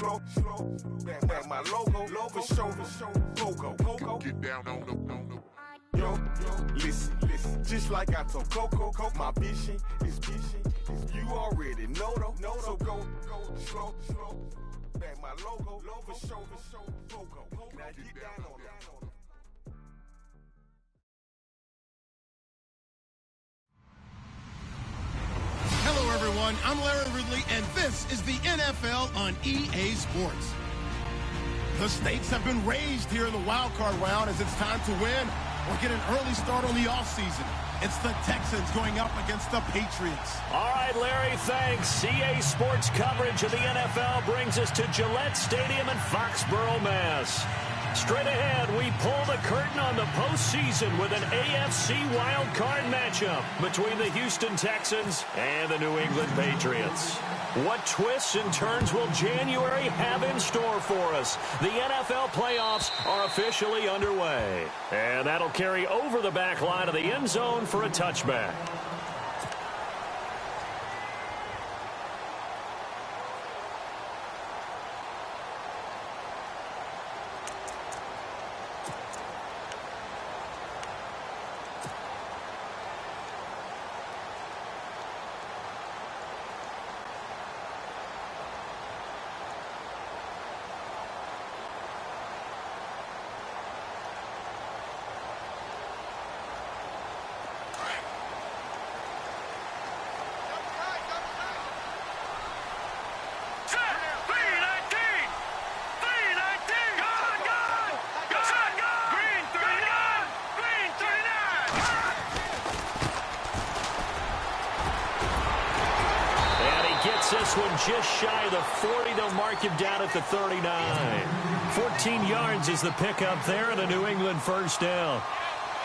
slow. Back my logo, for show, Pogo. Get down on the. Yo, listen, just like I told Coco, my vision is you already know though, so go slow. Back my logo, for show, Pogo. Now get down on it. Hello, everyone. I'm Larry Ridley, and this is the NFL on EA Sports. The stakes have been raised here in the wild card round as it's time to win or get an early start on the offseason. It's the Texans going up against the Patriots. All right, Larry, thanks. EA Sports coverage of the NFL brings us to Gillette Stadium in Foxborough, Mass. Straight ahead, we pull the curtain on the postseason with an AFC wildcard matchup between the Houston Texans and the New England Patriots. What twists and turns will January have in store for us? The NFL playoffs are officially underway. And that'll carry over the back line of the end zone for a touchback. This one just shy of the 40. They'll mark him down at the 39. 14 yards is the pickup there and a New England first down.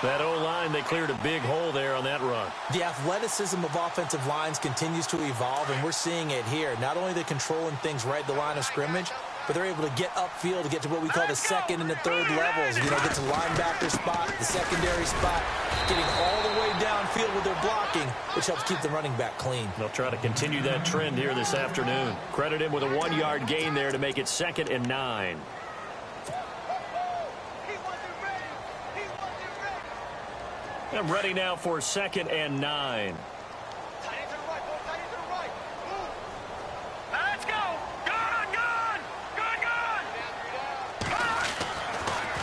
That O-line, they cleared a big hole there on that run. The athleticism of offensive lines continues to evolve, and we're seeing it here. Not only are they controlling things right at the line of scrimmage, but they're able to get upfield to get to what we call the second and the third levels. You know, get to the linebacker spot, the secondary spot, getting all the way downfield with their blocking, which helps keep the running back clean. They'll try to continue that trend here this afternoon. Credit him with a 1-yard gain there to make it 2nd and 9. I'm ready now for 2nd and 9.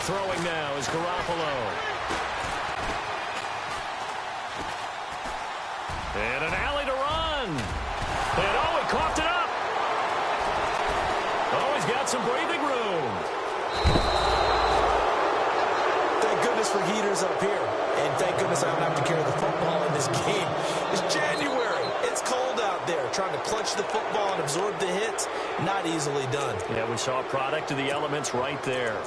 Throwing now is Garoppolo. And an alley to run. And oh, he coughed it up. Oh, he's got some breathing room. Thank goodness for heaters up here. And thank goodness I don't have to carry the football in this game. It's January. It's cold out there. Trying to clutch the football and absorb the hits, not easily done. Yeah, we saw a product of the elements right there.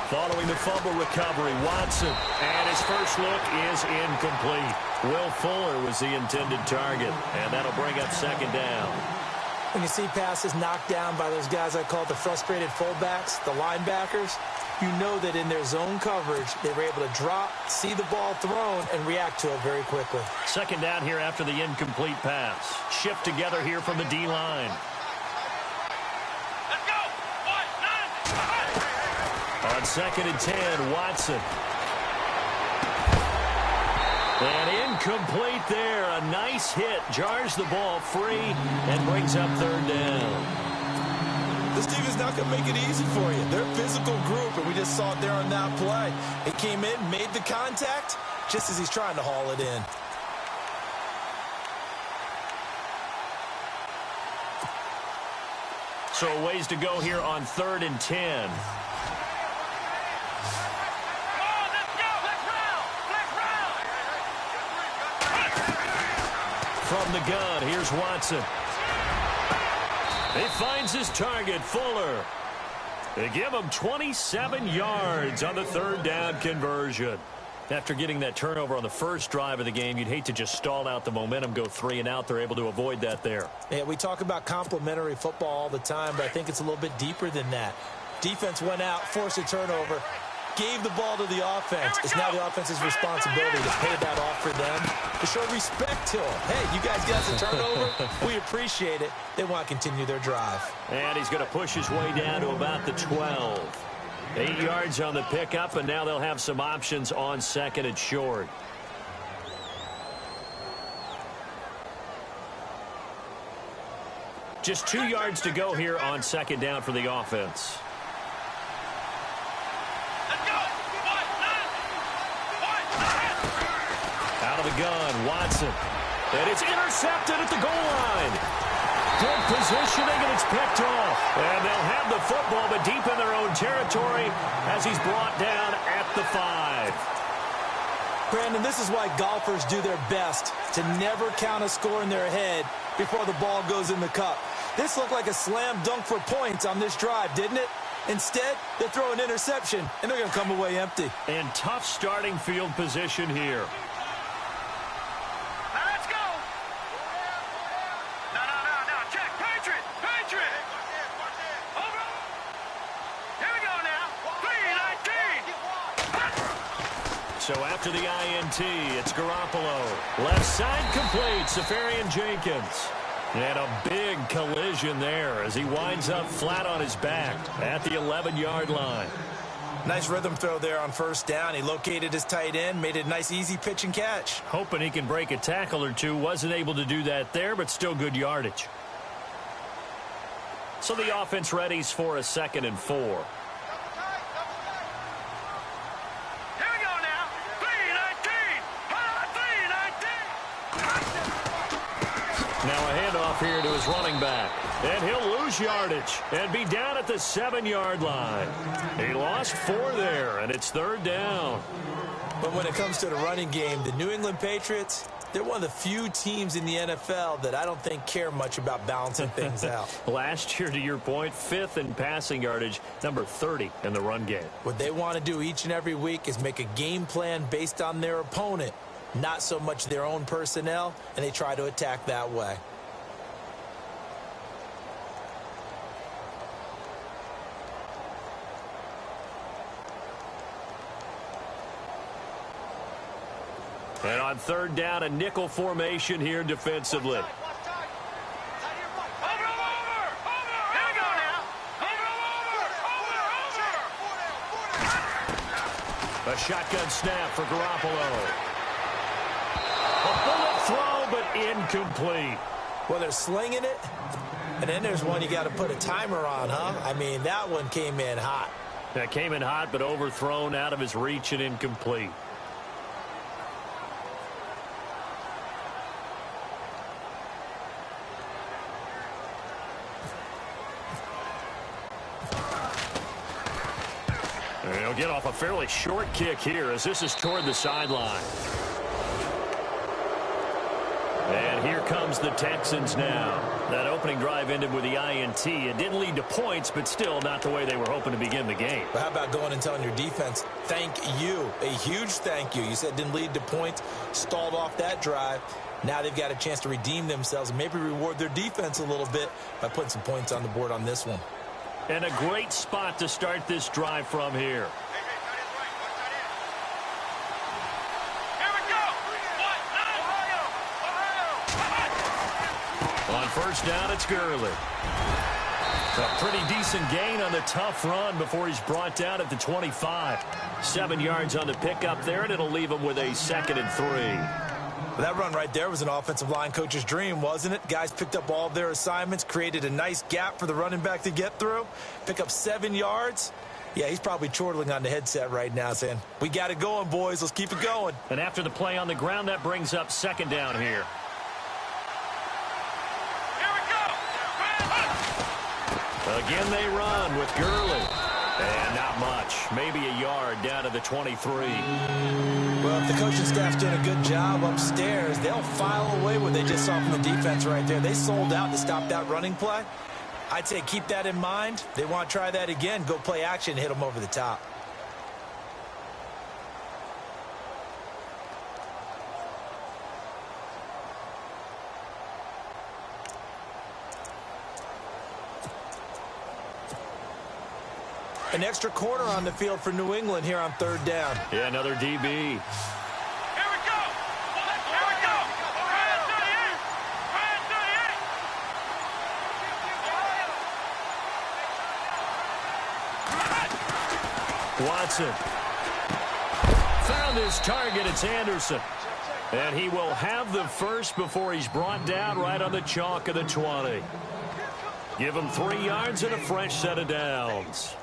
Following the fumble recovery, Watson. And his first look is incomplete. Will Fuller was the intended target. And that'll bring up 2nd down. When you see passes knocked down by those guys I call the frustrated fullbacks, the linebackers, you know that in their zone coverage, they were able to drop, see the ball thrown, and react to it very quickly. 2nd down here after the incomplete pass. Shift together here from the D-line. On 2nd and 10, Watson. And incomplete there. A nice hit. Jars the ball free and brings up 3rd down. This team is not going to make it easy for you. They're a physical group, and we just saw it there on that play. It came in, made the contact, just as he's trying to haul it in. So a ways to go here on 3rd and 10. From the gun, here's Watson. He finds his target, Fuller. They give him 27 yards on the 3rd down conversion. After getting that turnover on the first drive of the game, you'd hate to just stall out the momentum, go 3 and out. They're able to avoid that there. Yeah, we talk about complementary football all the time, but I think it's a little bit deeper than that. Defense went out, forced a turnover, gave the ball to the offense. It's now the offense's responsibility to pay that off for them, to show respect to them. Hey, you guys got the turnover. We appreciate it. They want to continue their drive. And he's going to push his way down to about the 12. 8 yards on the pickup, and now they'll have some options on second and short. Just 2 yards to go here on second down for the offense. Out of the gun, Watson. And it's intercepted at the goal line. Good positioning, and it's picked off. And they'll have the football, but deep in their own territory as he's brought down at the 5. Brandon, this is why golfers do their best to never count a score in their head before the ball goes in the cup. This looked like a slam dunk for points on this drive, didn't it? Instead, they throw an interception, and they're going to come away empty. And tough starting field position here. So after the INT, it's Garoppolo. Left side complete, Safarian Jenkins. And a big collision there as he winds up flat on his back at the 11-yard line. Nice rhythm throw there on first down. He located his tight end, made it a nice easy pitch and catch. Hoping he can break a tackle or two. Wasn't able to do that there, but still good yardage. So the offense readies for a 2nd and 4. Now a handoff here to his running back. And he'll lose yardage and be down at the 7-yard line. He lost 4 there, and it's 3rd down. But when it comes to the running game, the New England Patriots, they're one of the few teams in the NFL that I don't think care much about balancing things out. Last year, to your point, 5th in passing yardage, number 30 in the run game. What they want to do each and every week is make a game plan based on their opponent, not so much their own personnel, and they try to attack that way. And on 3rd down, a nickel formation here defensively. A shotgun snap for Garoppolo. A bullet throw, but incomplete. Well, they're slinging it, and then there's one you got to put a timer on, huh? I mean, that one came in hot. That came in hot, but overthrown, out of his reach and incomplete. He'll get off a fairly short kick here as this is toward the sideline. And here comes the Texans now. That opening drive ended with the INT. It didn't lead to points, but still not the way they were hoping to begin the game. But how about going and telling your defense, thank you, a huge thank you. You said it didn't lead to points, stalled off that drive. Now they've got a chance to redeem themselves and maybe reward their defense a little bit by putting some points on the board on this one. And a great spot to start this drive from here. On first down, it's Gurley. A pretty decent gain on the tough run before he's brought down at the 25. 7 yards on the pickup there, and it'll leave him with a 2nd and 3. That run right there was an offensive line coach's dream, wasn't it? Guys picked up all of their assignments, created a nice gap for the running back to get through, pick up 7 yards. Yeah, he's probably chortling on the headset right now saying, we got it going, boys. Let's keep it going. And after the play on the ground, that brings up 2nd down here. Again, they run with Gurley. And not much. Maybe a yard down to the 23. Well, if the coaching staff's doing a good job upstairs, they'll file away what they just saw from the defense right there. They sold out to stop that running play. I'd say keep that in mind. They want to try that again. Go play action, hit them over the top. An extra corner on the field for New England here on third down. Yeah, another DB. Watson found his target. It's Anderson. And he will have the first before he's brought down right on the chalk of the 20. Give him 3 yards and a fresh set of downs.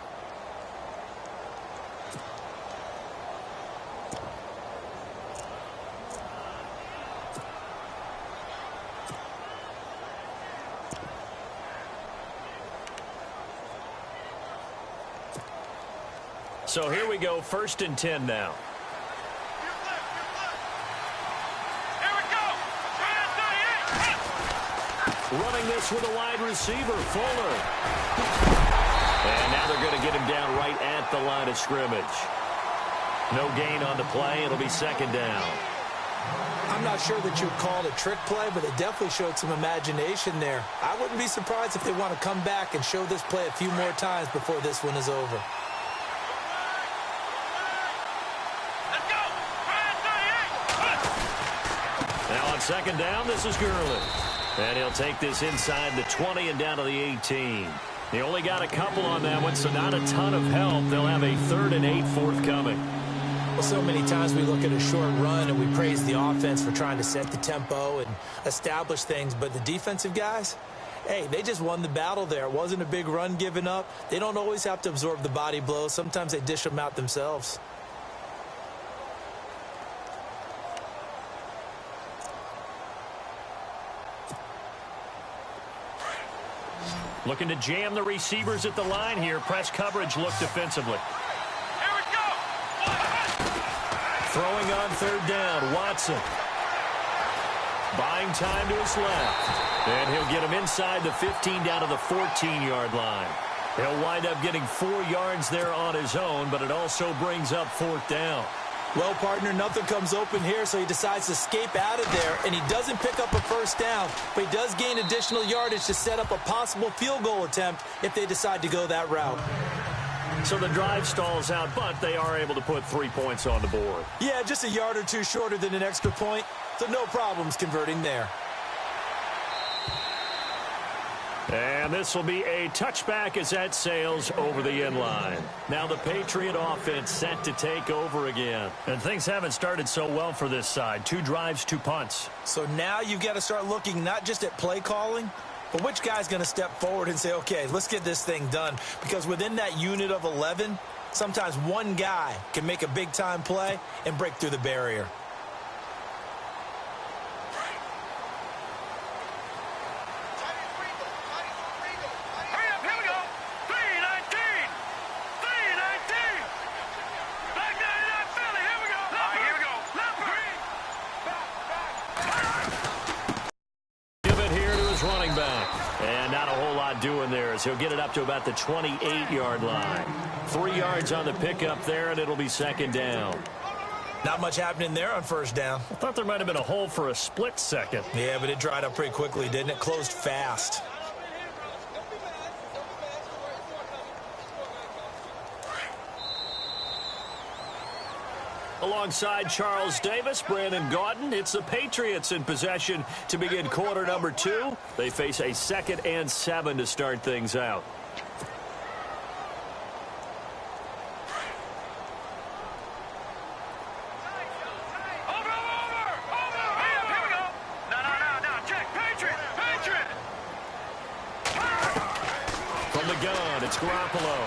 So here we go, 1st and 10 now. Running this with a wide receiver, Fuller. And now they're going to get him down right at the line of scrimmage. No gain on the play. It'll be 2nd down. I'm not sure that you would call it a trick play, but it definitely showed some imagination there. I wouldn't be surprised if they want to come back and show this play a few more times before this one is over. Now on 2nd down, this is Gurley. And he'll take this inside the 20 and down to the 18. They only got a couple on that one, so not a ton of help. They'll have a 3rd and 8 forthcoming. Well, so many times we look at a short run and we praise the offense for trying to set the tempo and establish things, but the defensive guys, hey, they just won the battle there. It wasn't a big run given up. They don't always have to absorb the body blows. Sometimes they dish them out themselves. Looking to jam the receivers at the line here. Press coverage look defensively. Here we go. Throwing on 3rd down, Watson. Buying time to his left. And he'll get him inside the 15 down to the 14-yard line. He'll wind up getting 4 yards there on his own, but it also brings up 4th down. Well, partner, nothing comes open here, so he decides to escape out of there, and he doesn't pick up a 1st down, but he does gain additional yardage to set up a possible field goal attempt if they decide to go that route. So the drive stalls out, but they are able to put 3 points on the board. Yeah, just a yard or 2 shorter than an extra point, so no problems converting there. And this will be a touchback as that sails over the end line. Now the Patriot offense set to take over again. And things haven't started so well for this side. 2 drives, 2 punts. So now you've got to start looking not just at play calling, but which guy's going to step forward and say, okay, let's get this thing done. Because within that unit of 11, sometimes one guy can make a big-time play and break through the barrier. Running back. And not a whole lot doing there as he'll get it up to about the 28-yard line. 3 yards on the pickup there, and it'll be 2nd down. Not much happening there on 1st down. I thought there might have been a hole for a split second. Yeah, but it dried up pretty quickly, didn't it? Closed fast. Alongside Charles Davis, Brandon Gaudin, it's the Patriots in possession to begin quarter number 2. They face a 2nd and 7 to start things out. From the gun, it's Garoppolo.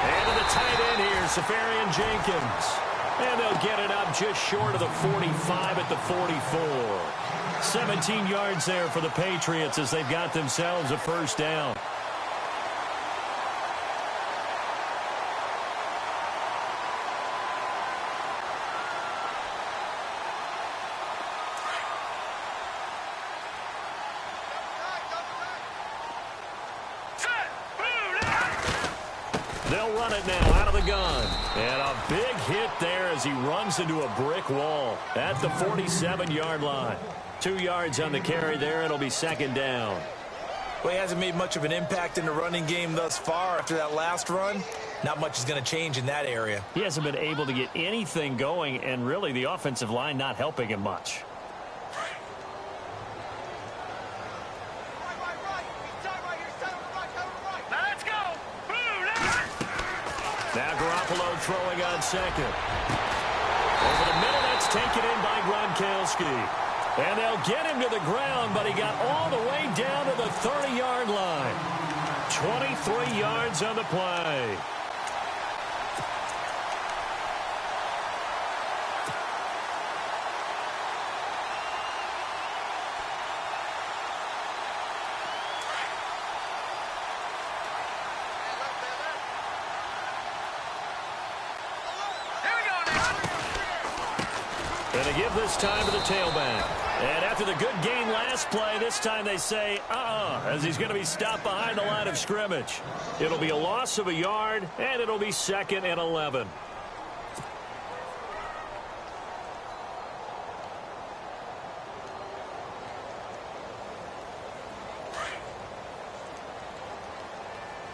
And to the tight end here, Safarian Jenkins. And they'll get it up just short of the 45 at the 44. 17 yards there for the Patriots as they've got themselves a 1st down. They'll run it now out of the gun. And a big hit there as he runs into a brick wall at the 47-yard line. 2 yards on the carry there. It'll be 2nd down. Well, he hasn't made much of an impact in the running game thus far after that last run. Not much is going to change in that area. He hasn't been able to get anything going, and really the offensive line not helping him much. Now Garoppolo throwing on second. Over the middle, that's taken in by Gronkowski. And they'll get him to the ground, but he got all the way down to the 30-yard line. 23 yards on the play. Going to give this time to the tailback. And after the good gain last play, this time they say, as he's going to be stopped behind the line of scrimmage. It'll be a loss of a yard, and it'll be 2nd and 11.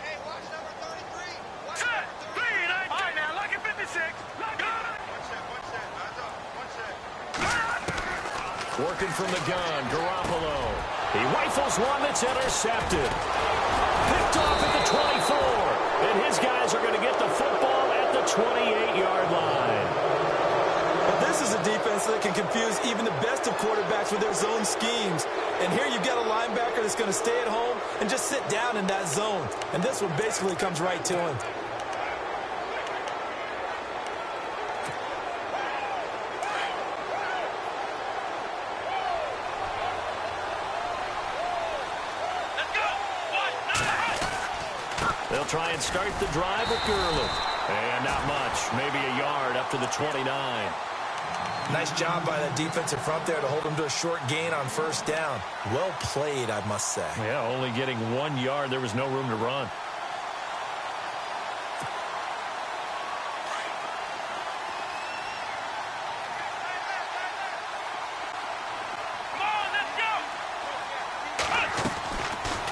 Hey, watch number 33. Watch number 33. All right, now, look at 56. Look at Working from the gun, Garoppolo. He rifles one that's intercepted. Picked off at the 24. And his guys are going to get the football at the 28-yard line. But this is a defense that can confuse even the best of quarterbacks with their zone schemes. And here you've got a linebacker that's going to stay at home and just sit down in that zone. And this one basically comes right to him. They'll try and start the drive with Gurley. And not much. Maybe a yard up to the 29. Nice job by that defensive front there to hold him to a short gain on first down. Well played, I must say. Yeah, only getting 1 yard. There was no room to run.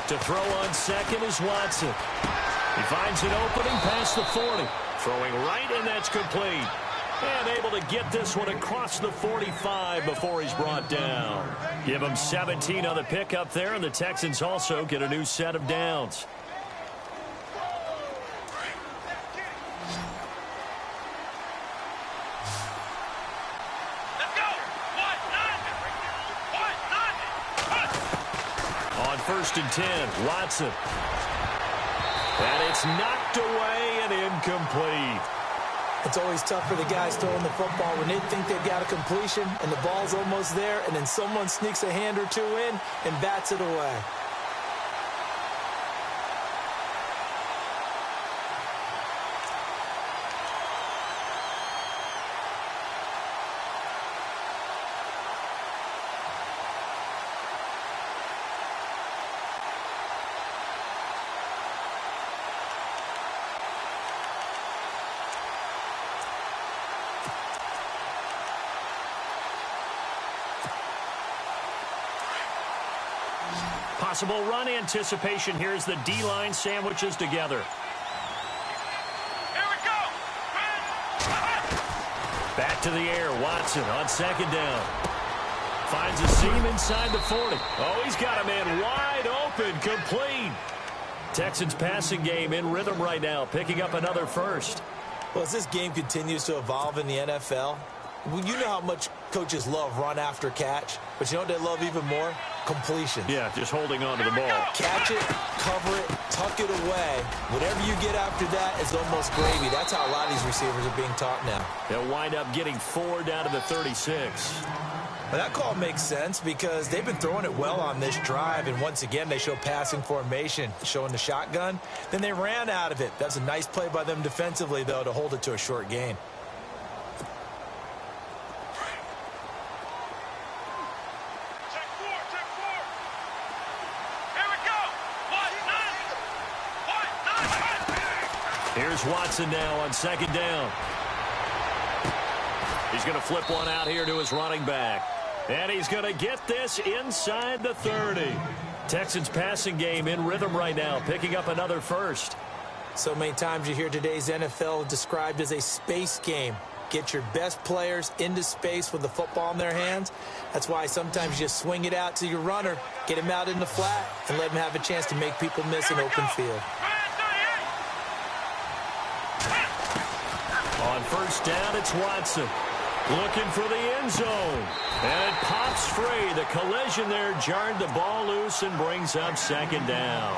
To throw on second is Watson. He finds an opening past the 40. Throwing right, and that's complete. And able to get this one across the 45 before he's brought down. Give him 17 on the pickup there, and the Texans also get a new set of downs. On 1st and 10, Watson. And it's knocked away and incomplete. It's always tough for the guys throwing the football when they think they've got a completion and the ball's almost there, and then someone sneaks a hand or two in and bats it away. Possible run anticipation. Here's the D-line sandwiches together. Here we go. Back to the air. Watson on 2nd down. Finds a seam inside the 40. Oh, he's got a man wide open. Complete. Texans passing game in rhythm right now, picking up another first. Well, as this game continues to evolve in the NFL, you know how much coaches love run after catch, but you know what they love even more? Completion. Yeah, just holding on to the ball. Catch it, cover it, tuck it away. Whatever you get after that is almost gravy. That's how a lot of these receivers are being taught now. They'll wind up getting 4 down to the 36. Well, that call makes sense because they've been throwing it well on this drive, and once again they show passing formation, showing the shotgun. Then they ran out of it. That's a nice play by them defensively, though, to hold it to a short gain. Here's Watson now on 2nd down. He's going to flip one out here to his running back. And he's going to get this inside the 30. Texans passing game in rhythm right now, picking up another first. So many times you hear today's NFL described as a space game. Get your best players into space with the football in their hands. That's why sometimes you just swing it out to your runner, get him out in the flat, and let him have a chance to make people miss an open field. On first down, it's Watson. Looking for the end zone. And it pops free. The collision there jarred the ball loose and brings up second down.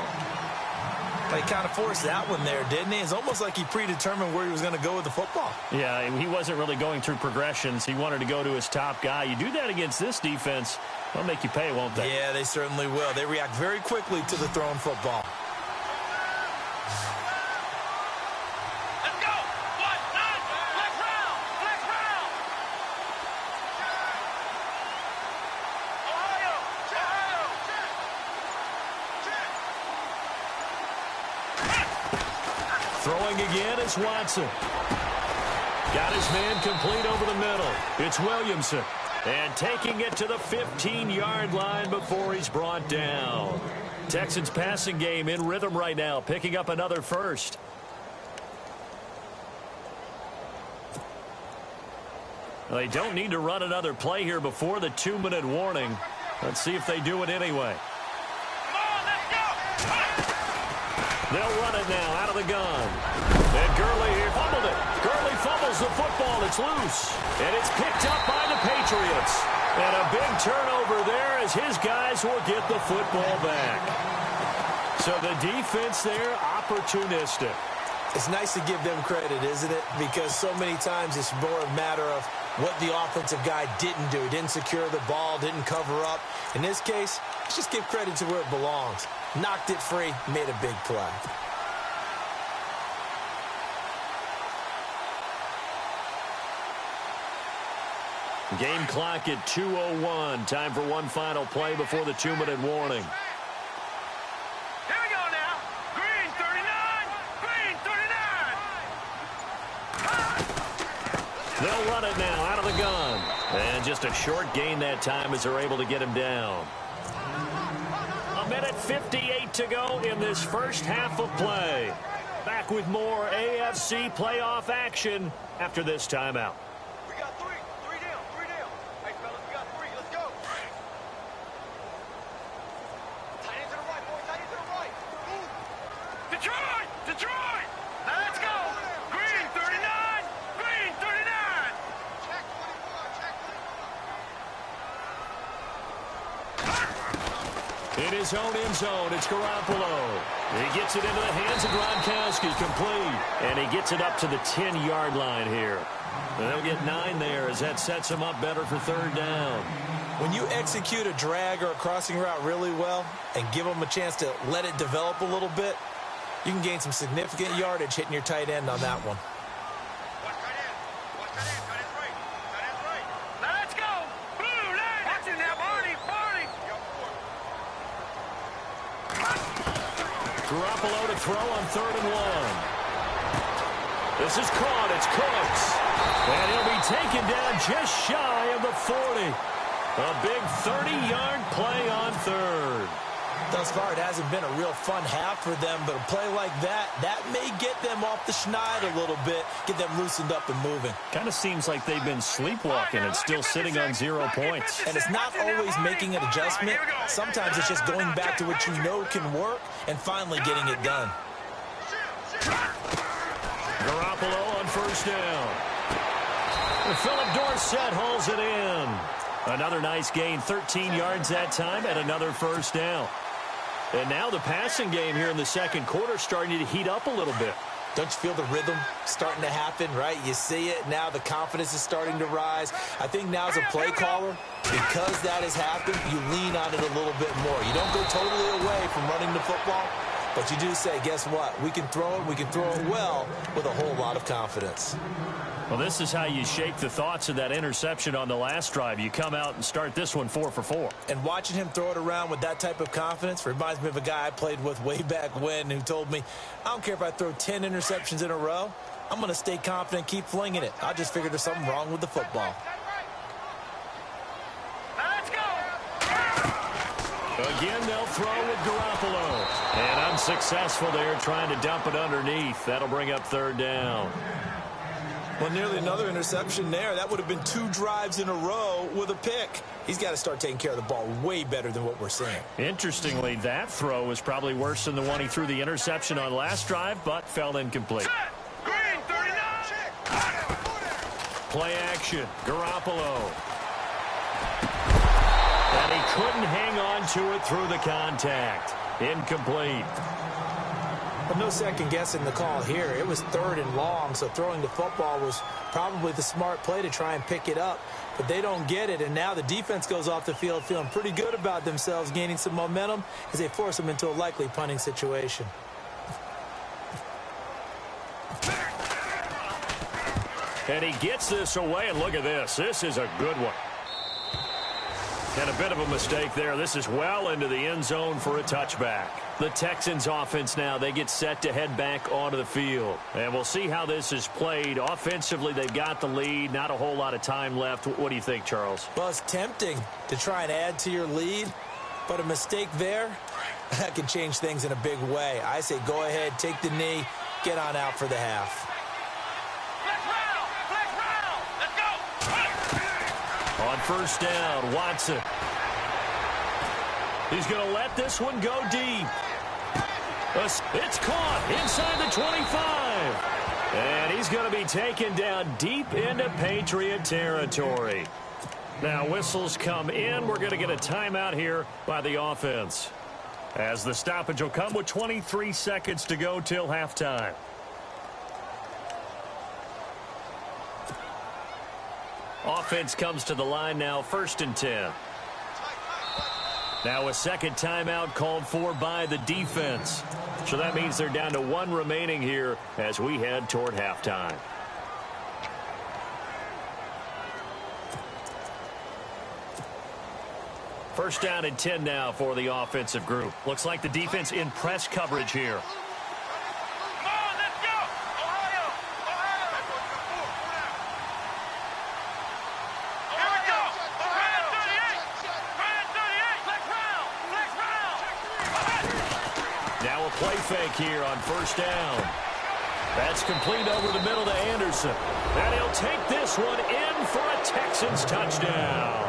He kind of forced that one there, didn't he? It's almost like he predetermined where he was going to go with the football. Yeah, he wasn't really going through progressions. He wanted to go to his top guy. You do that against this defense, they'll make you pay, won't they? Yeah, they certainly will. They react very quickly to the thrown football. Let's go. One, nine, flex round, flex round. Ohio, Throwing again is Watson. Got his man complete over the middle. It's Williamson. And taking it to the 15-yard line before he's brought down. Texans passing game in rhythm right now, picking up another first. Well, they don't need to run another play here before the 2-minute warning. Let's see if they do it anyway. They'll run it now out of the gun. And Gurley here fumbled it. Gurley fumbles the football. It's loose. And it's picked up by the Patriots. And a big turnover there as his guys will get the football back. So the defense there, opportunistic. It's nice to give them credit, isn't it? Because so many times it's more a matter of what the offensive guy didn't do. Didn't secure the ball, didn't cover up. In this case, let's just give credit to where it belongs. Knocked it free, made a big play. Game clock at 2:01. Time for one final play before the 2-minute warning. Here we go now. Green 39. Green 39. They'll run it now out of the gun. And just a short gain that time as they're able to get him down. A minute 58 to go in this first half of play. Back with more AFC playoff action after this timeout. We got three. Three down. Three down. Hey, fellas, we got three. Let's go. Tight end to the right, boy. Tight end to the right. Move. Detroit! Detroit! Now let's go. Green 39. Green 39. Check 24. Check 24. In his own end zone, it's Garoppolo. He gets it into the hands of Gronkowski, complete. And he gets it up to the 10-yard line here. And they'll get 9 there as that sets him up better for third down. When you execute a drag or a crossing route really well and give them a chance to let it develop a little bit, you can gain some significant yardage hitting your tight end on that one. Watch tight end. Watch tight end. Tight end's right. Tight end's right. Now let's go. Blue line. Watch it now, Barney. Barney. Garoppolo to throw on 3rd and 1. This is caught. It's Cooks. And he'll be taken down just shy of the 40. A big 30-yard play on 3rd. Thus far, it hasn't been a real fun half for them, but a play like that may get them off the schneid a little bit, get them loosened up and moving. Kind of seems like they've been sleepwalking and still sitting on 0 points. And it's not always making an adjustment. Sometimes it's just going back to what you know can work and finally getting it done. Garoppolo on first down. And Philip Dorsett hauls it in. Another nice gain, 13 yards that time, and another first down. And now the passing game here in the second quarter starting to heat up a little bit. Don't you feel the rhythm starting to happen, right? You see it now. The confidence is starting to rise. I think now as a play caller, because that has happened, you lean on it a little bit more. You don't go totally away from running the football, but you do say, guess what? We can throw it. We can throw it well with a whole lot of confidence. Well, this is how you shake the thoughts of that interception on the last drive. You come out and start this one 4 for 4. And watching him throw it around with that type of confidence reminds me of a guy I played with way back when who told me, I don't care if I throw 10 interceptions in a row. I'm going to stay confident, keep flinging it. I just figured there's something wrong with the football. Again, they'll throw with Garoppolo. And unsuccessful there trying to dump it underneath. That'll bring up third down. Well, nearly another interception there. That would have been 2 drives in a row with a pick. He's got to start taking care of the ball way better than what we're seeing. Interestingly, that throw was probably worse than the one he threw the interception on last drive, but fell incomplete. Green 39. Play action. Garoppolo. And he couldn't hang on to it through the contact. Incomplete. But no second guessing the call here. It was 3rd and long, so throwing the football was probably the smart play to try and pick it up. But they don't get it, and now the defense goes off the field feeling pretty good about themselves, gaining some momentum as they force them into a likely punting situation. And he gets this away, and look at this. This is a good one. And a bit of a mistake there. This is well into the end zone for a touchback. The Texans offense now, they get set to head back onto the field. And we'll see how this is played. Offensively, they've got the lead. Not a whole lot of time left. What do you think, Charles? Well, it's tempting to try and add to your lead, but a mistake there, that can change things in a big way. I say go ahead, take the knee, get on out for the half. On first down, Watson. He's going to let this one go deep. It's caught inside the 25. And he's going to be taken down deep into Patriot territory. Now whistles come in. We're going to get a timeout here by the offense, as the stoppage will come with 23 seconds to go till halftime. Offense comes to the line now, 1st and 10. Now a second timeout called for by the defense. So that means they're down to 1 remaining here as we head toward halftime. First down and 10 now for the offensive group. Looks like the defense in press coverage here. Play fake here on first down. That's complete over the middle to Anderson. And he'll take this one in for a Texans touchdown.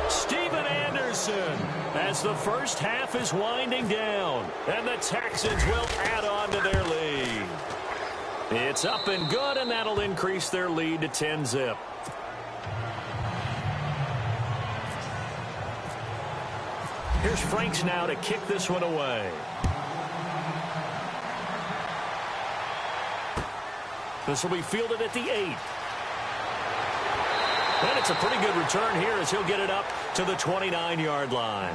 Steven Anderson, as the first half is winding down, and the Texans will add on to their lead. It's up and good, and that'll increase their lead to 10-zip. Here's Franks now to kick this one away. This will be fielded at the 8. And it's a pretty good return here as he'll get it up to the 29-yard line.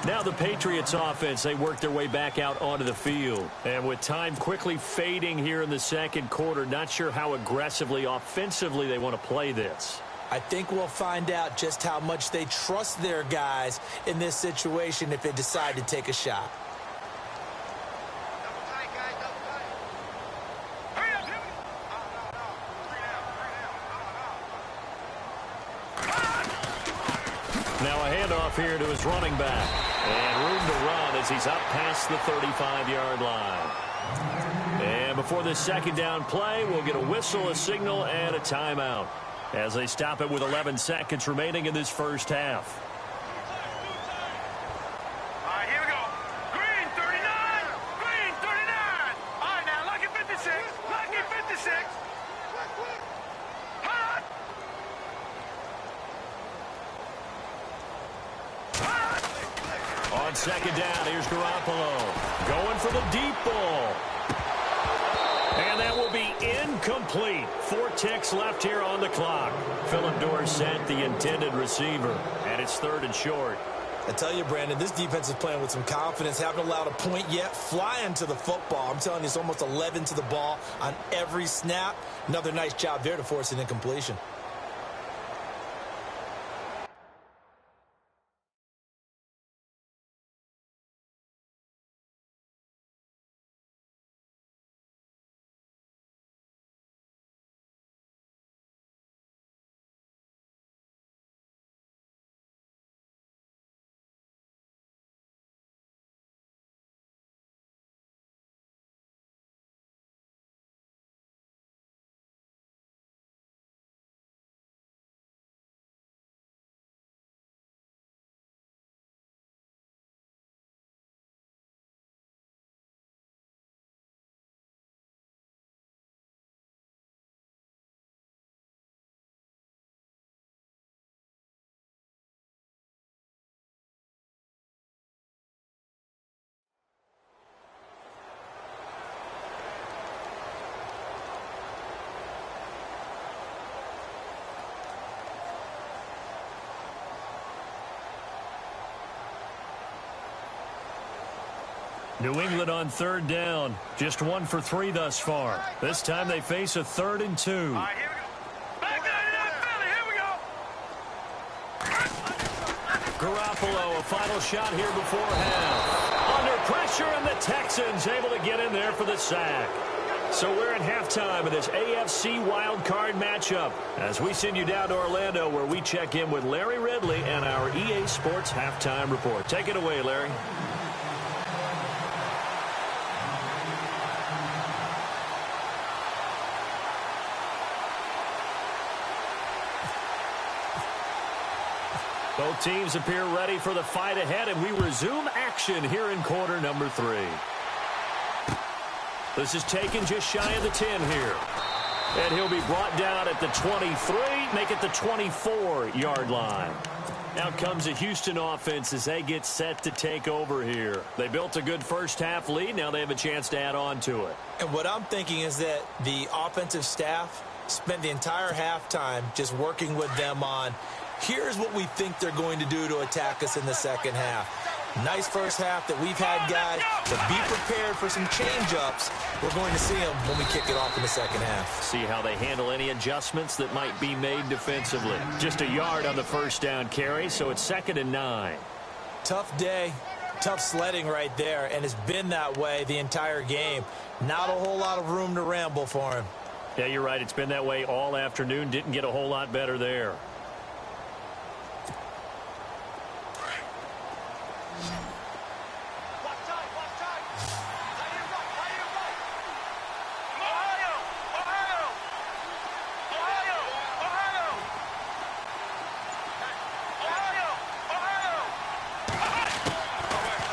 Now the Patriots offense, they work their way back out onto the field. And with time quickly fading here in the second quarter, not sure how aggressively, offensively they want to play this. I think we'll find out just how much they trust their guys in this situation if they decide to take a shot. Here to his running back, and room to run as he's up past the 35-yard line. And before this second down play, we'll get a whistle, a signal, and a timeout as they stop it with 11 seconds remaining in this first half. All right, here we go. Green 39, green 39. All right, now lucky 56, lucky 56. On second down, here's Garoppolo going for the deep ball. And that will be incomplete. 4 ticks left here on the clock. Phillip Dorsett, the intended receiver, and it's 3rd and short. I tell you, Brandon, this defense is playing with some confidence. Haven't allowed a point yet. Flying to the football. I'm telling you, it's almost 11 to the ball on every snap. Another nice job there to force an incompletion. New England on third down. Just 1 for 3 thus far. This time they face a 3rd and 2. All right, here we go. Back 99 Philly, here we go. Garoppolo, a final shot here before half. Under pressure, and the Texans able to get in there for the sack. So we're at halftime of this AFC wildcard matchup as we send you down to Orlando, where we check in with Larry Ridley and our EA Sports halftime report. Take it away, Larry. Both teams appear ready for the fight ahead, and we resume action here in quarter number 3. This is taken just shy of the 10 here. And he'll be brought down at the 23, make it the 24-yard line. Now comes the Houston offense as they get set to take over here. They built a good first-half lead. Now they have a chance to add on to it. And what I'm thinking is that the offensive staff spent the entire halftime just working with them on, here's what we think they're going to do to attack us in the second half. Nice first half that we've had, guys, but be prepared for some change-ups. We're going to see them when we kick it off in the second half. See how they handle any adjustments that might be made defensively. Just a yard on the first down carry, so it's 2nd and 9. Tough day, tough sledding right there, and it's been that way the entire game. Not a whole lot of room to ramble for him. Yeah, you're right. It's been that way all afternoon. Didn't get a whole lot better there.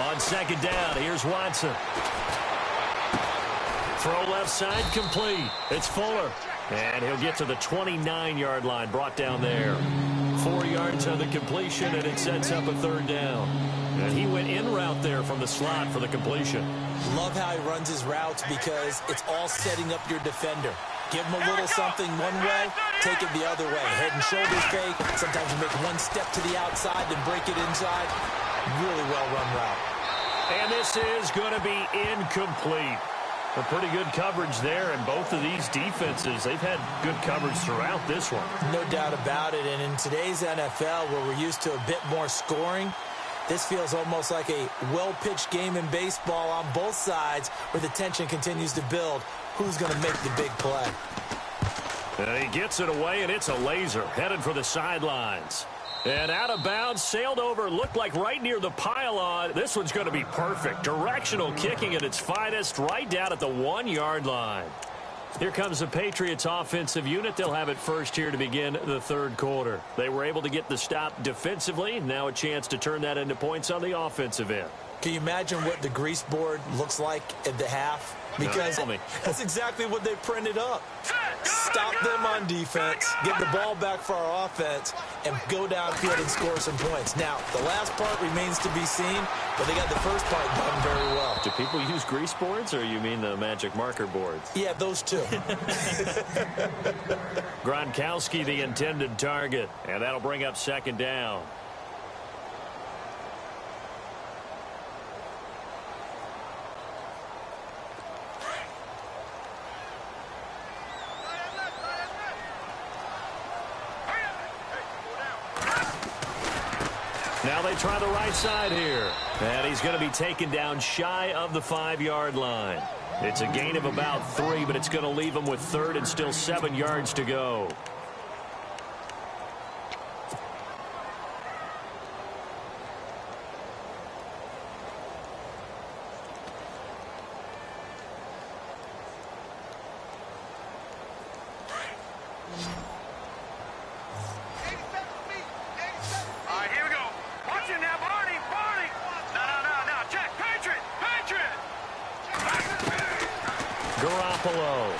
On second down, here's Watson. Throw left side, complete. It's Fuller. And he'll get to the 29-yard line, brought down there. 4 yards on the completion, and it sets up a 3rd down. And he went in route there from the slot for the completion. Love how he runs his routes because it's all setting up your defender. Give him a little something one way, take it the other way. Head and shoulders fake. Sometimes you make one step to the outside, then break it inside. Really well-run route. And this is going to be incomplete. A pretty good coverage there, and both of these defenses, they've had good coverage throughout this one. No doubt about it, and in today's NFL, where we're used to a bit more scoring, this feels almost like a well-pitched game in baseball on both sides, where the tension continues to build. Who's going to make the big play? And he gets it away, and it's a laser, headed for the sidelines. And out of bounds, sailed over, looked like right near the pylon. This one's going to be perfect. Directional kicking at its finest, right down at the 1-yard line. Here comes the Patriots offensive unit. They'll have it first here to begin the 3rd quarter. They were able to get the stop defensively. Now a chance to turn that into points on the offensive end. Can you imagine what the grease board looks like at the half? Because that's exactly what they printed up. Stop them on defense, get the ball back for our offense, and go downfield and score some points. Now, the last part remains to be seen, but they got the first part done very well. Do people use grease boards, or you mean the magic marker boards? Yeah, those two. Gronkowski, the intended target, and that'll bring up 2nd down. Now they try the right side here. And he's going to be taken down shy of the 5-yard line. It's a gain of about 3, but it's going to leave him with 3rd and still 7 yards to go. Garoppolo.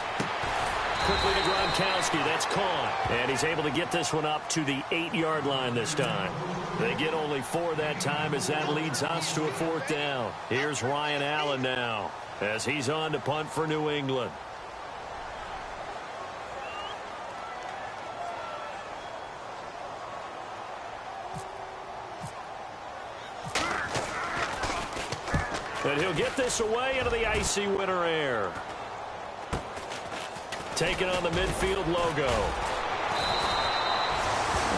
Quickly to Gronkowski. That's caught. And he's able to get this one up to the 8-yard line this time. They get only 4 that time as that leads us to a 4th down. Here's Ryan Allen now as he's on to punt for New England. And he'll get this away into the icy winter air. Taking on the midfield logo.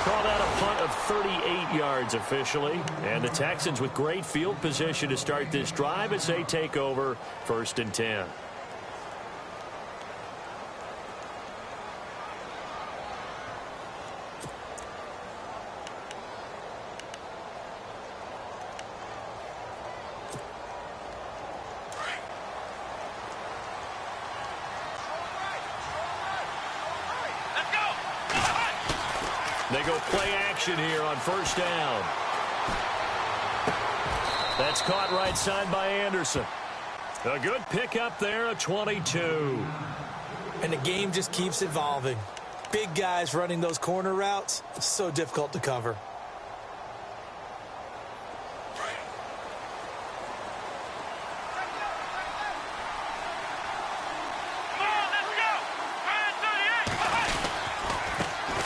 Call that a punt of 38 yards officially. And the Texans with great field position to start this drive as they take over 1st and 10. They go play action here on 1st down. That's caught right side by Anderson. A good pickup there, a 22. And the game just keeps evolving. Big guys running those corner routes, so difficult to cover.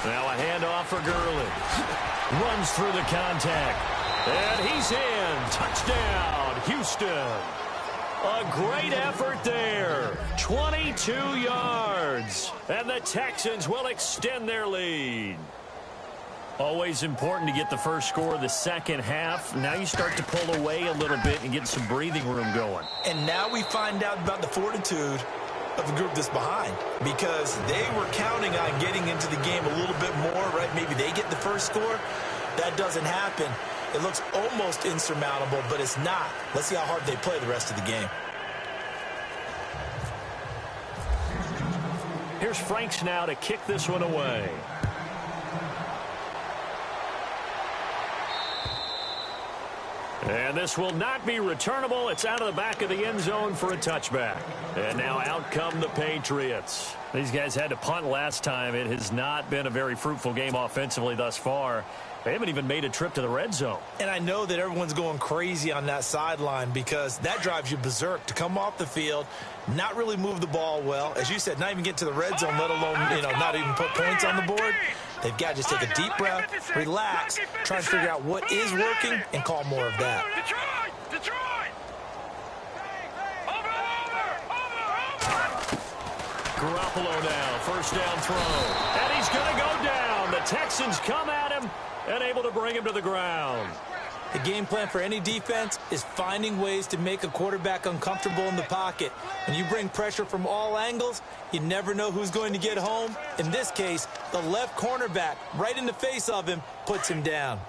Now a handoff for Gurley. Runs through the contact. And he's in. Touchdown, Houston. A great effort there. 22 yards. And the Texans will extend their lead. Always important to get the first score of the second half. Now you start to pull away a little bit and get some breathing room going. And now we find out about the fortitude of the group that's behind, because they were counting on getting into the game a little bit more, right? Maybe they get the first score. That doesn't happen. It looks almost insurmountable, but it's not. Let's see how hard they play the rest of the game. Here's Franks now to kick this one away. And this will not be returnable. It's out of the back of the end zone for a touchback. And now out come the Patriots. These guys had to punt last time. It has not been a very fruitful game offensively thus far. They haven't even made a trip to the red zone. And I know that everyone's going crazy on that sideline because that drives you berserk to come off the field, not really move the ball well. As you said, not even get to the red zone, let alone, not even put points on the board. They've got to just take a deep breath, relax, try and figure out what is working, and call more of that. Detroit! Garoppolo now, 1st down throw. And he's going to go down. The Texans come at him and able to bring him to the ground. The game plan for any defense is finding ways to make a quarterback uncomfortable in the pocket. When you bring pressure from all angles, you never know who's going to get home. In this case, the left cornerback, right in the face of him, puts him down.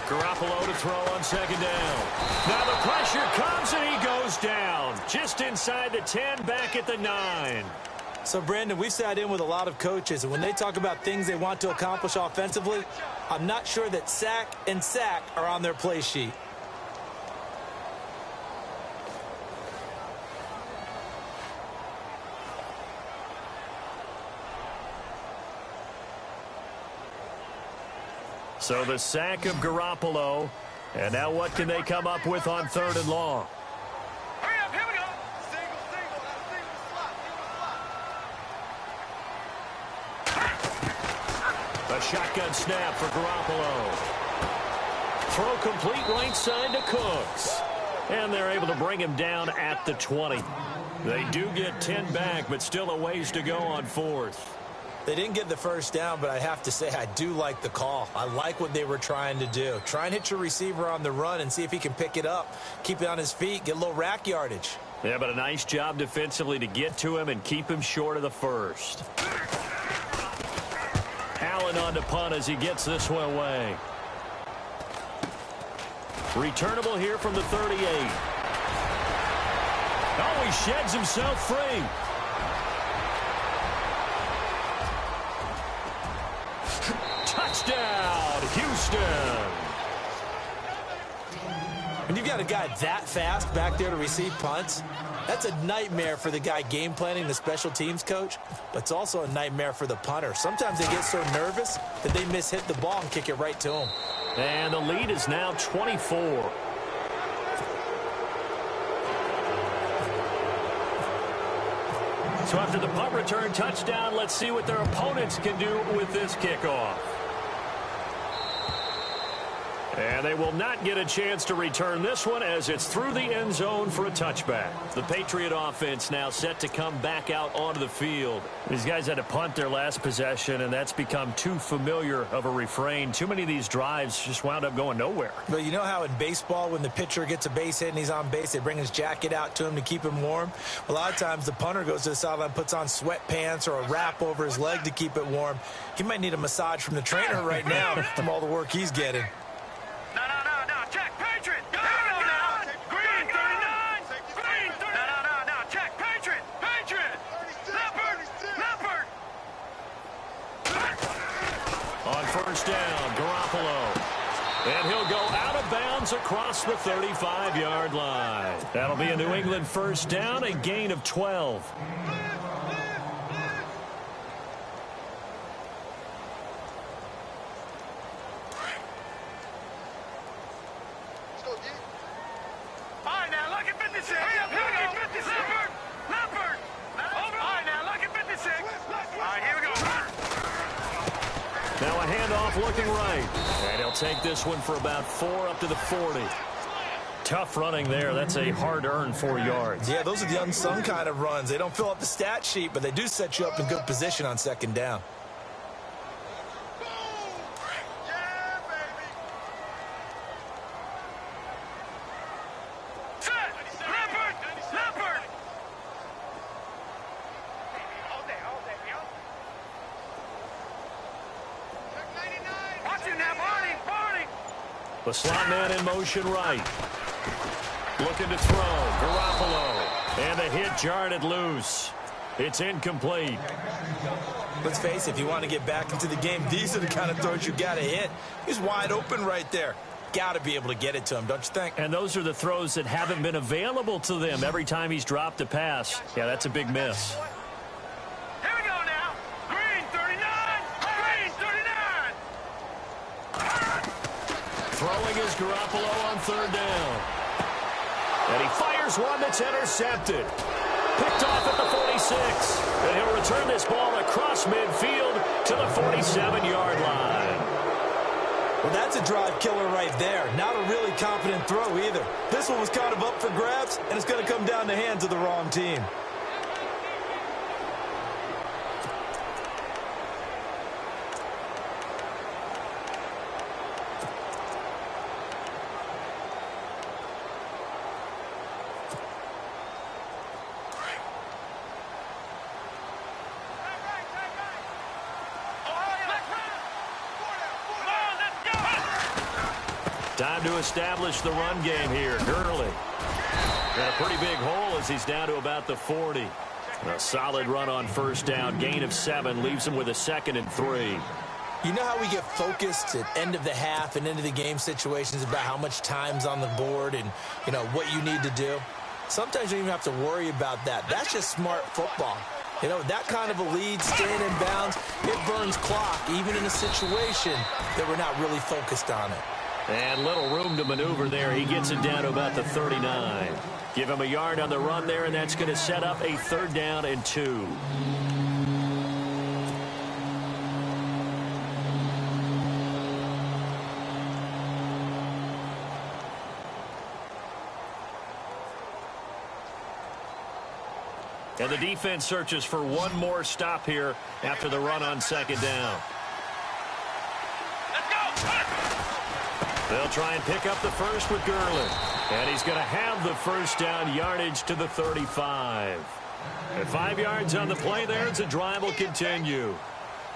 Garoppolo to throw on 2nd down. Now the pressure comes and he goes down. Just inside the 10, back at the 9. So, Brandon, we've sat in with a lot of coaches, and when they talk about things they want to accomplish offensively, I'm not sure that sack and sack are on their play sheet. So the sack of Garoppolo. And now what can they come up with on 3rd and long? Hurry up, here we go. A shotgun snap for Garoppolo. Throw complete right side to Cooks. And they're able to bring him down at the 20. They do get 10 back, but still a ways to go on 4th. They didn't get the 1st down, but I have to say I do like the call. I like what they were trying to do. Try and hit your receiver on the run and see if he can pick it up. Keep it on his feet, get a little rack yardage. Yeah, but a nice job defensively to get to him and keep him short of the 1st. Allen on to punt as he gets this one away. Returnable here from the 38. Oh, he sheds himself free. Touchdown, Houston. When you've got a guy that fast back there to receive punts, that's a nightmare for the guy game planning, the special teams coach, but it's also a nightmare for the punter. Sometimes they get so nervous that they mishit the ball and kick it right to him. And the lead is now 24. So after the punt return touchdown, let's see what their opponents can do with this kickoff. And they will not get a chance to return this one as it's through the end zone for a touchback. The Patriot offense now set to come back out onto the field. These guys had to punt their last possession, and that's become too familiar of a refrain. Too many of these drives just wound up going nowhere. But you know how in baseball, when the pitcher gets a base hit and he's on base, they bring his jacket out to him to keep him warm? A lot of times the punter goes to the sideline, puts on sweatpants or a wrap over his leg to keep it warm. He might need a massage from the trainer right now from all the work he's getting. No, check, Patriot! Here we go now! Green 39! Green 39! No, check, Patriot! Patriot! Leopard! On first down, Garoppolo. And he'll go out of bounds across the 35-yard line. That'll be a New England first down, a gain of 12. Now a handoff looking right. And he'll take this one for about 4 up to the 40. Tough running there. That's a hard-earned 4 yards. Yeah, those are the unsung kind of runs. They don't fill up the stat sheet, but they do set you up in good position on second down. The slot man in motion right. Looking to throw. Garoppolo. And the hit jarred it loose. It's incomplete. Let's face it, if you want to get back into the game, these are the kind of throws you got to hit. He's wide open right there. Got to be able to get it to him, don't you think? And those are the throws that haven't been available to them every time he's dropped a pass. Yeah, that's a big miss. Throwing is Garoppolo on third down. And he fires one that's intercepted. Picked off at the 46. And he'll return this ball across midfield to the 47-yard line. Well, that's a drive killer right there. Not a really confident throw either. This one was kind of up for grabs, and it's going to come down the hands of the wrong team. Time to establish the run game here. Gurley. Got a pretty big hole as he's down to about the 40. A solid run on first down. Gain of 7 leaves him with a 2nd and 3. You know how we get focused at end of the half and into the game situations about how much time's on the board and, you know, what you need to do? Sometimes you don't even have to worry about that. That's just smart football. You know, that kind of a lead, staying in bounds, it burns clock, even in a situation that we're not really focused on it. And little room to maneuver there. He gets it down to about the 39. Give him a yard on the run there, and that's going to set up a 3rd down and 2. And the defense searches for one more stop here after the run on 2nd down. They'll try and pick up the first with Gurley. And he's going to have the first down yardage to the 35. And 5 yards on the play there as the drive will continue.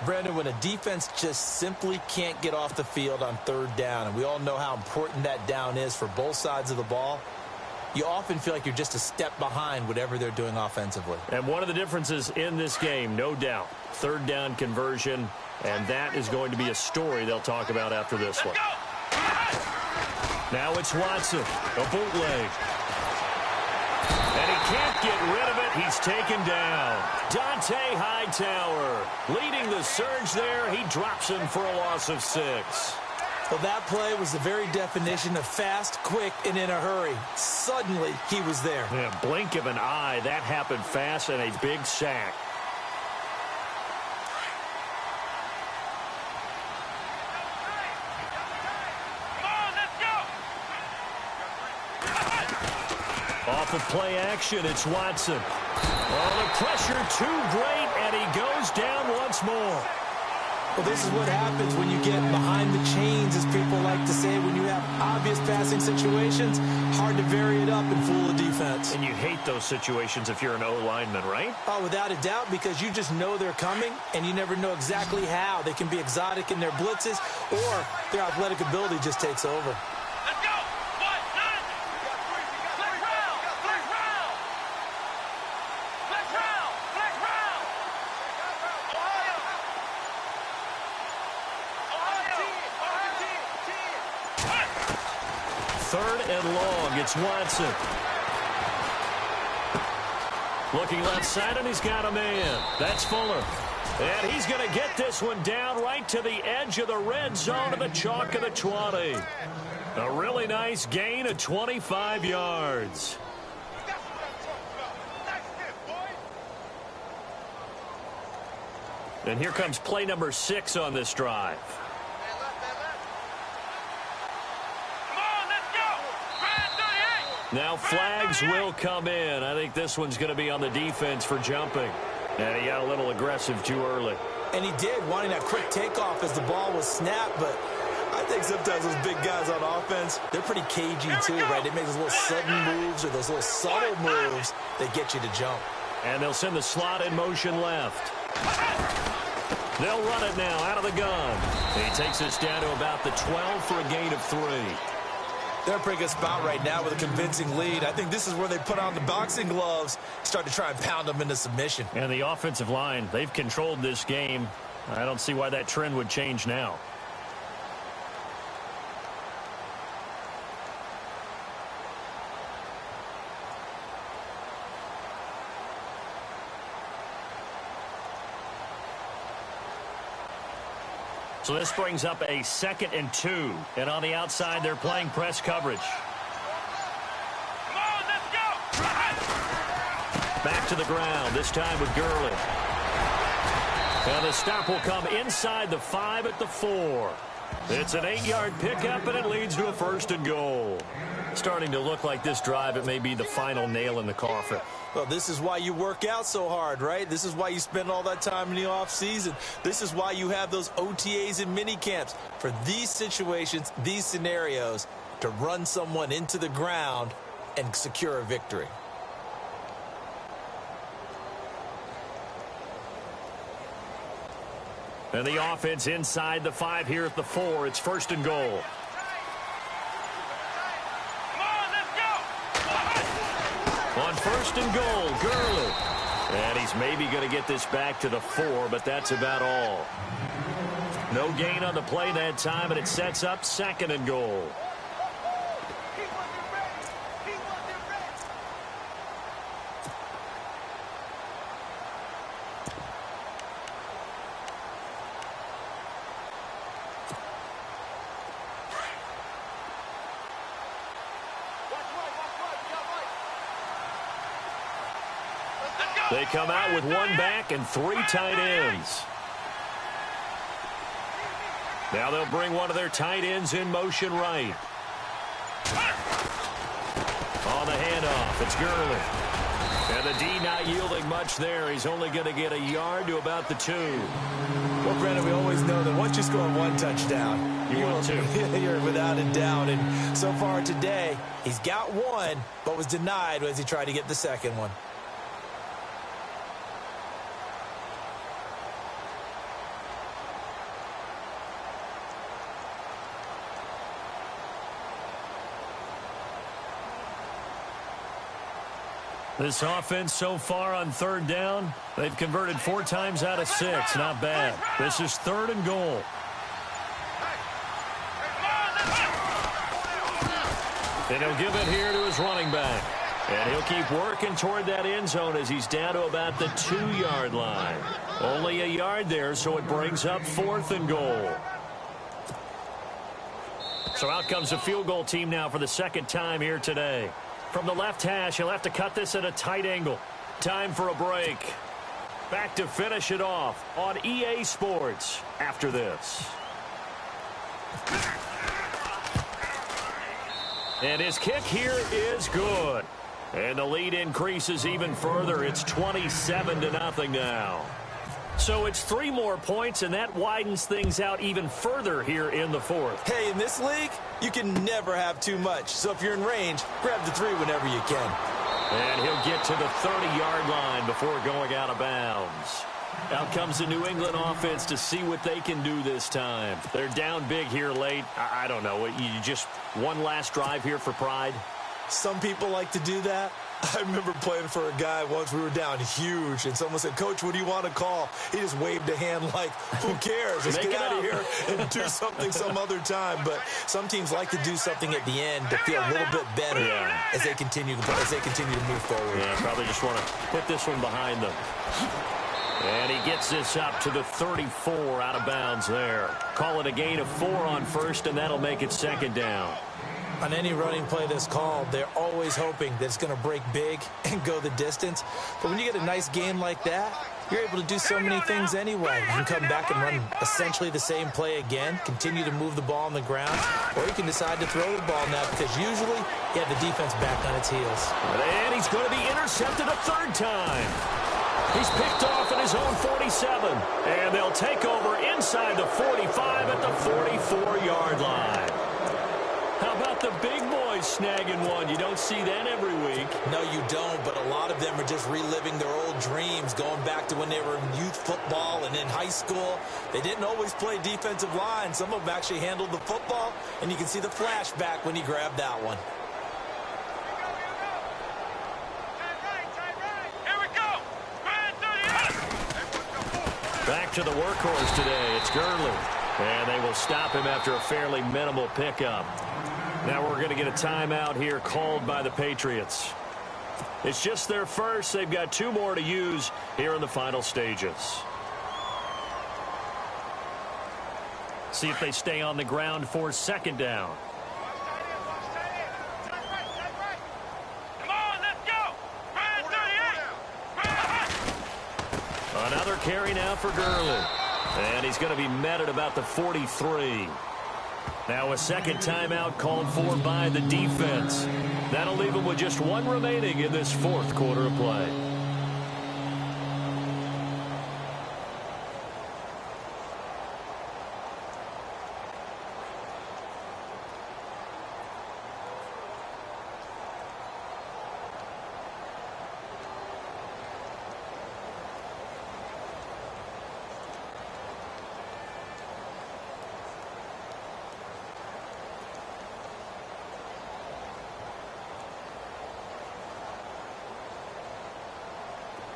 Brandon, when a defense just simply can't get off the field on 3rd down, and we all know how important that down is for both sides of the ball, you often feel like you're just a step behind whatever they're doing offensively. And one of the differences in this game, no doubt, 3rd down conversion, and that is going to be a story they'll talk about after this one. Now it's Watson, a bootleg. And he can't get rid of it. He's taken down. Dante Hightower leading the surge there. He drops him for a loss of 6. Well, that play was the very definition of fast, quick, and in a hurry. Suddenly, he was there. Yeah, blink of an eye. That happened fast and a big sack. Off of play action, it's Watson. Oh, the pressure too great, and he goes down once more. Well, this is what happens when you get behind the chains, as people like to say. When you have obvious passing situations, hard to vary it up and fool the defense. And you hate those situations if you're an O-lineman, right? Oh, without a doubt, because you just know they're coming, and you never know exactly how. They can be exotic in their blitzes, or their athletic ability just takes over. Let's go! One, nine! Flex round! Flex round! Flex round! Flex round! Ohio! Third and long, it's Watson. Looking left side, and he's got a man. That's Fuller. And he's going to get this one down right to the edge of the red zone of the chalk of the 20. A really nice gain of 25 yards. And here comes play number 6 on this drive. Now flags will come in. I think this one's going to be on the defense for jumping. And he got a little aggressive too early. And he did, wanting that quick takeoff as the ball was snapped. But I think sometimes those big guys on offense, they're pretty cagey too, right? They make those little sudden moves or those little subtle moves that get you to jump. And they'll send the slot in motion left. They'll run it now out of the gun. He takes us down to about the 12 for a gain of 3. They're in a pretty good spot right now with a convincing lead. I think this is where they put on the boxing gloves, start to try and pound them into submission. And the offensive line, they've controlled this game. I don't see why that trend would change now. So this brings up a 2nd and 2. And on the outside, they're playing press coverage. Come on, let's go! Back to the ground, this time with Gurley. And the stop will come inside the 5 at the 4. It's an 8-yard pickup, and it leads to a 1st and goal. Starting to look like this drive, it may be the final nail in the coffin. Well, this is why you work out so hard, right? This is why you spend all that time in the offseason. This is why you have those OTAs and mini camps. For these situations, these scenarios, to run someone into the ground and secure a victory. And the offense inside the 5 here at the 4. It's 1st and goal. On 1st and goal, Gurley. And he's maybe going to get this back to the 4, but that's about all. No gain on the play that time, and it sets up 2nd and goal. They come out with 1 back and 3 tight ends. Now they'll bring one of their tight ends in motion right. On the handoff, it's Gurley. And the D not yielding much there. He's only going to get a yard to about the 2. Well, Brandon, we always know that once you score 1 touchdown, you want 2. You're without a doubt. And so far today, he's got 1, but was denied as he tried to get the 2nd one. This offense so far on 3rd down, they've converted 4 times out of 6. Not bad. This is 3rd and goal. And he'll give it here to his running back. And he'll keep working toward that end zone as he's down to about the 2-yard line. Only a yard there, so it brings up 4th and goal. So out comes the field goal team now for the second time here today. From the left hash, he'll have to cut this at a tight angle. Time for a break. Back to finish it off on EA Sports after this. And his kick here is good. And the lead increases even further. It's 27-0 now. So it's 3 more points, and that widens things out even further here in the fourth. Hey, in this league, you can never have too much. So if you're in range, grab the 3 whenever you can. And he'll get to the 30-yard line before going out of bounds. Out comes the New England offense to see what they can do this time. They're down big here late. I don't know. You just one last drive here for pride? Some people like to do that. I remember playing for a guy once. We were down huge, and someone said, "Coach, what do you want to call?" He just waved a hand like, who cares? Let's get out of here and do something some other time. But some teams like to do something at the end to feel a little bit better as they continue to move forward. Yeah, probably just want to put this one behind them. And he gets this up to the 34 out of bounds there. Call it a gain of 4 on first, and that'll make it second down. On any running play that's called, they're always hoping that it's going to break big and go the distance. But when you get a nice gain like that, you're able to do so many things anyway. You can come back and run essentially the same play again, continue to move the ball on the ground, or you can decide to throw the ball now because usually you have the defense back on its heels. And he's going to be intercepted a 3rd time. He's picked off at his own 47, and they'll take over inside the 45 at the 44-yard line. How about the big boys snagging one? You don't see that every week. No, you don't, but a lot of them are just reliving their old dreams, going back to when they were in youth football and in high school. They didn't always play defensive line. Some of them actually handled the football, and you can see the flashback when he grabbed that one. Back to the workhorse today. It's Gurley. And they will stop him after a fairly minimal pickup. Now we're going to get a timeout here called by the Patriots. It's just their first. They've got 2 more to use here in the final stages. See if they stay on the ground for second down. Another carry now for Gurley. And he's going to be met at about the 43. Now a second timeout called for by the defense. That'll leave him with just 1 remaining in this 4th quarter of play.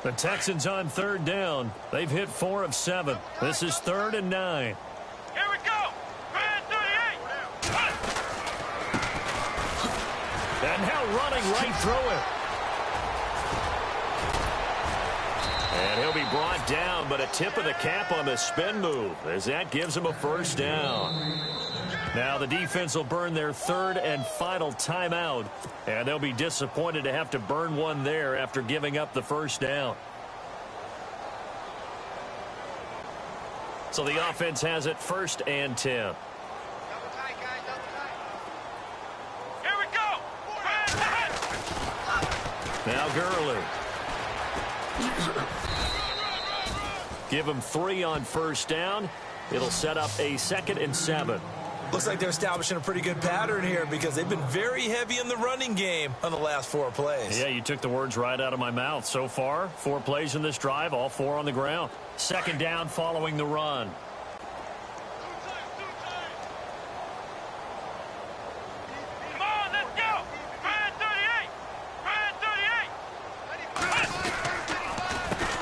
The Texans on 3rd down. They've hit 4 of 7. This is 3rd and 9. Here we go. Man 38. And now running right through it. And he'll be brought down, but a tip of the cap on the spin move as that gives him a 1st down. Now the defense will burn their 3rd and final timeout, and they'll be disappointed to have to burn one there after giving up the 1st down. So the offense has it 1st and 10. Double tight, guys, double tight. Here we go. Now Gurley. Give him 3 on 1st down. It'll set up a 2nd and 7. Looks like they're establishing a pretty good pattern here because they've been very heavy in the running game on the last 4 plays. Yeah, you took the words right out of my mouth. So far, 4 plays in this drive, all 4 on the ground. 2nd down following the run. Come on, let's go. Man 38.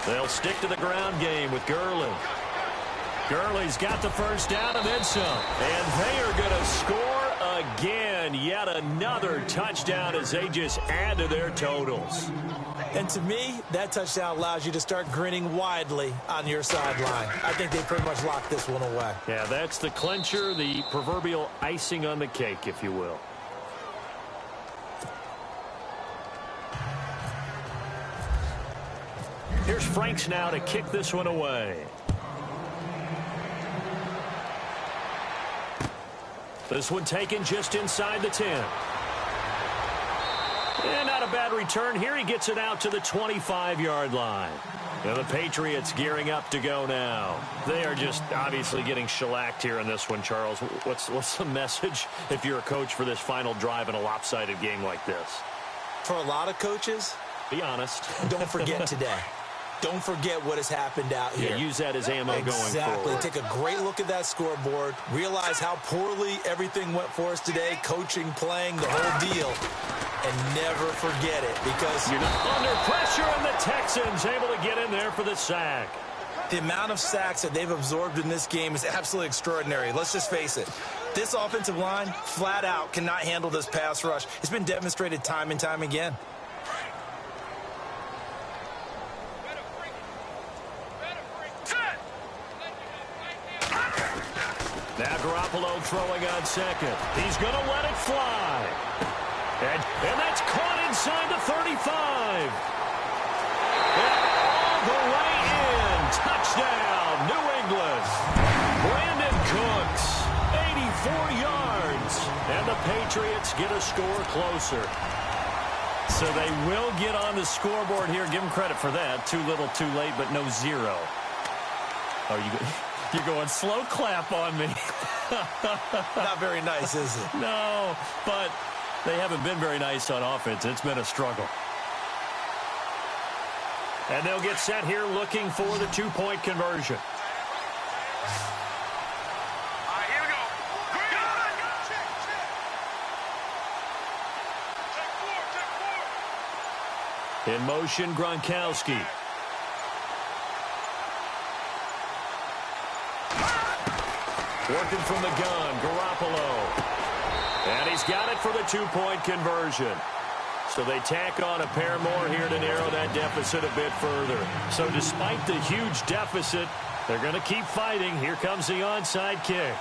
They'll stick to the ground game with Gurley. Gurley's got the 1st down and then some. And they are going to score again. Yet another touchdown as they just add to their totals. And to me, that touchdown allows you to start grinning widely on your sideline. I think they pretty much locked this one away. Yeah, that's the clincher, the proverbial icing on the cake, if you will. Here's Franks now to kick this one away. This one taken just inside the 10. And not a bad return here. He gets it out to the 25-yard line. And the Patriots gearing up to go now. They are just obviously getting shellacked here in this one, Charles. What's the message if you're a coach for this final drive in a lopsided game like this? For a lot of coaches, be honest. Don't forget today. Don't forget what has happened out here. Yeah, use that as ammo going forward. Take a great look at that scoreboard. Realize how poorly everything went for us today. Coaching, playing, the whole deal. And never forget it, because you're not under pressure, and the Texans able to get in there for the sack. The amount of sacks that they've absorbed in this game is absolutely extraordinary. Let's just face it. This offensive line, flat out, cannot handle this pass rush. It's been demonstrated time and time again. Now Garoppolo throwing on second. He's going to let it fly. And that's caught inside the 35. And all the way in. Touchdown, New England. Brandon Cooks, 84 yards. And the Patriots get a score closer. So they will get on the scoreboard here. Give them credit for that. Too little, too late, but no zero. Oh, you're going slow clap on me. Not very nice, is it? No, but they haven't been very nice on offense. It's been a struggle. And they'll get set here looking for the two-point conversion. All right, here we go. Check 4. In motion, Gronkowski. Working from the gun, Garoppolo. And he's got it for the two-point conversion. So they tack on a pair more here to narrow that deficit a bit further. So despite the huge deficit, they're going to keep fighting. Here comes the onside kick.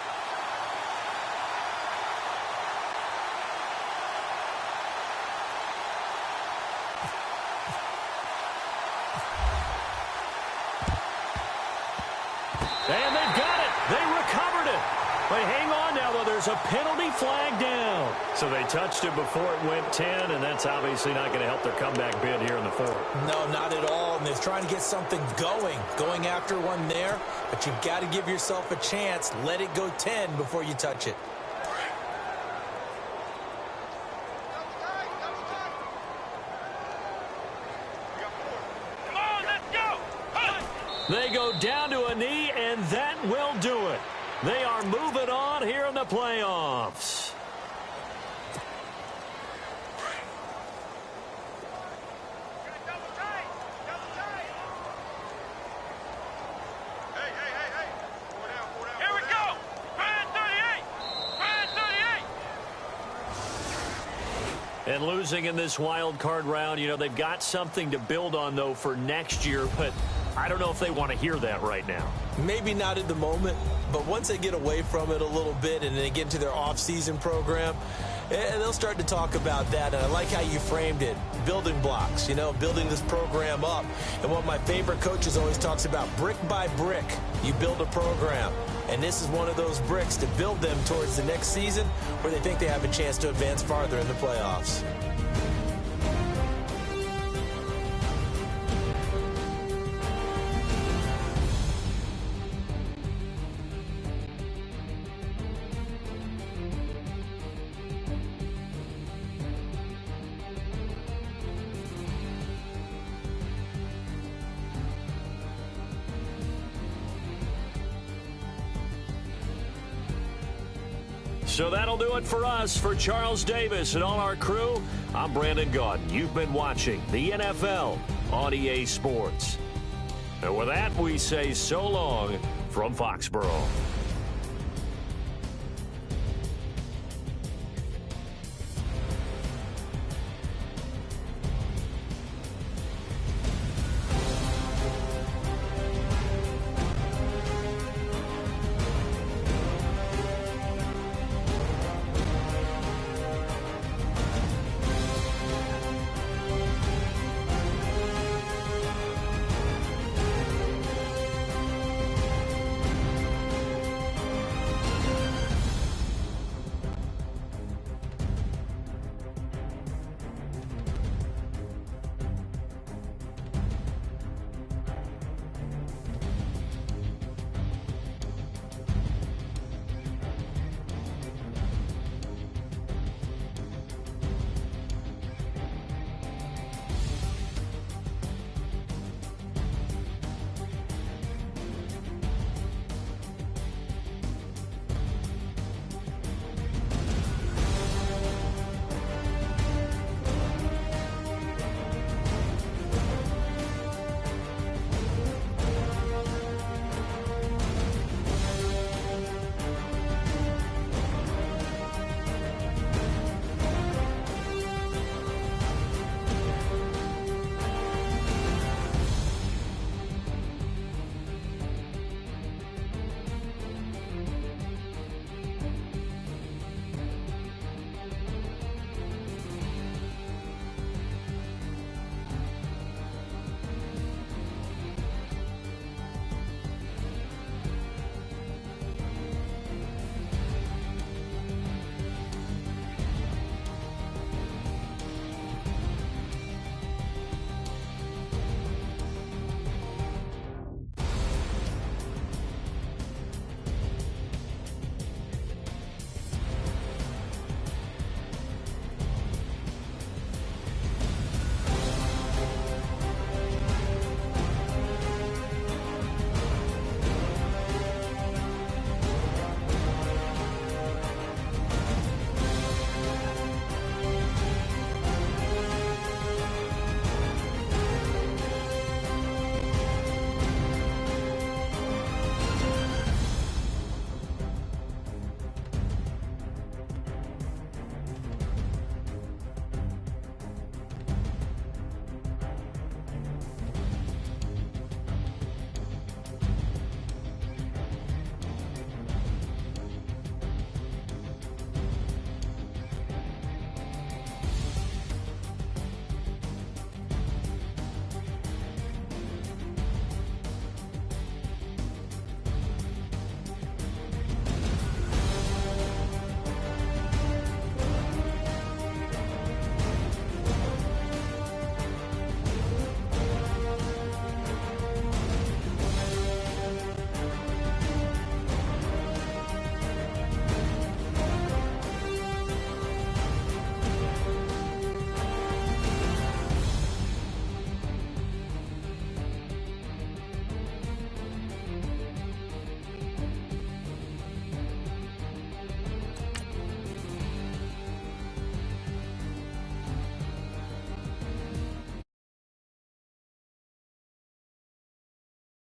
And they've got it. They recovered it. But hang on now, though. There's a penalty flag down. So they touched it before it went 10, and that's obviously not going to help their comeback bid here in the fourth. No, not at all. And they're trying to get something going after one there. But you've got to give yourself a chance. Let it go 10 before you touch it. Come on, let's go. They go down to a knee, and that will do it. They are moving on here in the playoffs. Hey. Here we go. Brand 38. Brand 38. And losing in this wild card round, you know, they've got something to build on, though, for next year. But I don't know if they want to hear that right now. Maybe not at the moment, but once they get away from it a little bit and they get into their off-season program, they'll start to talk about that. And I like how you framed it, building blocks, you know, building this program up. And what my favorite coaches always talks about, brick by brick, you build a program. And this is one of those bricks to build them towards the next season where they think they have a chance to advance farther in the playoffs. So that'll do it for us. For Charles Davis and all our crew, I'm Brandon Gaudin. You've been watching the NFL on EA Sports. And with that, we say so long from Foxborough.